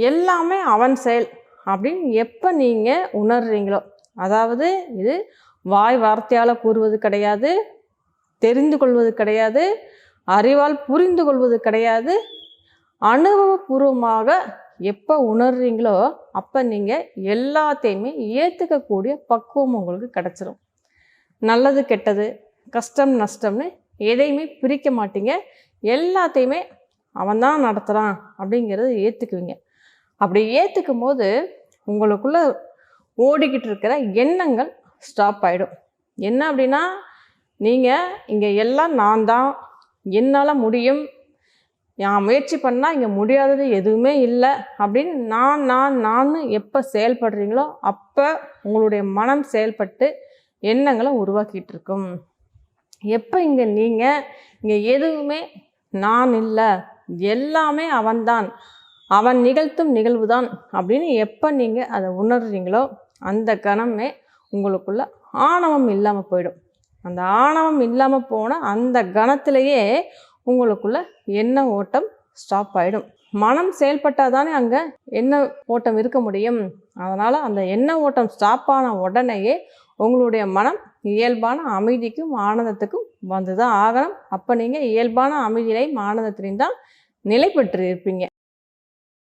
எல்லாமே அவன் செயல் அப்படின்னு எப்போ நீங்கள் உணர்றீங்களோ, அதாவது இது வாய் வார்த்தையால் கூறுவது கிடையாது, தெரிந்து கொள்வது கிடையாது, அறிவால் புரிந்து கொள்வது கிடையாது, அனுபவபூர்வமாக எப்போ உணர்றீங்களோ அப்போ நீங்கள் எல்லாத்தையுமே ஏற்றுக்கக்கூடிய பக்குவம் உங்களுக்கு கிடச்சிரும். நல்லது கெட்டது, கஷ்டம் நஷ்டம்னு எதையுமே பிரிக்க மாட்டீங்க. எல்லாத்தையுமே அவன்தான் நடத்துகிறான் அப்படிங்கிறத ஏற்றுக்குவீங்க. அப்படி ஏற்றுக்கும் போது உங்களுக்குள்ளே ஓடிக்கிட்டு இருக்கிற எண்ணங்கள் ஸ்டாப் ஆகிடும். என்ன அப்படின்னா, நீங்கள் இங்கே எல்லாம் நான் தான், என்னால் முடியும், நான் முயற்சி பண்ணால் இங்கே முடியாதது எதுவுமே இல்லை அப்படின்னு நான் எப்போ செயல்படுறீங்களோ அப்போ உங்களுடைய மனம் செயல்பட்டு எண்ணங்களை உருவாக்கிட்டு இருக்கும். எப்போ இங்கே எதுவுமே நான் இல்லை, எல்லாமே அவன்தான், அவன் நிகழ்த்தும் நிகழ்வு தான் அப்படின்னு எப்போ நீங்கள் அதை உணர்றீங்களோ அந்த கணமே உங்களுக்குள்ள ஆணவம் இல்லாமல் போயிடும். அந்த ஆணவம் இல்லாமல் போன அந்த கணத்திலேயே உங்களுக்குள்ள எண்ண ஓட்டம் ஸ்டாப் ஆகிடும். மனம் செயல்பட்டால் தானே அங்கே எண்ண ஓட்டம் இருக்க முடியும். அதனால் அந்த எண்ண ஓட்டம் ஸ்டாப் ஆன உடனேயே உங்களுடைய மனம் இயல்பான அமைதிக்கும் ஆனந்தத்துக்கும் வந்து தான் ஆகணும். அப்போ நீங்கள் இயல்பான அமைதியிலையும் ஆனந்தத்திலையும் தான் நிலை பெற்று இருப்பீங்க.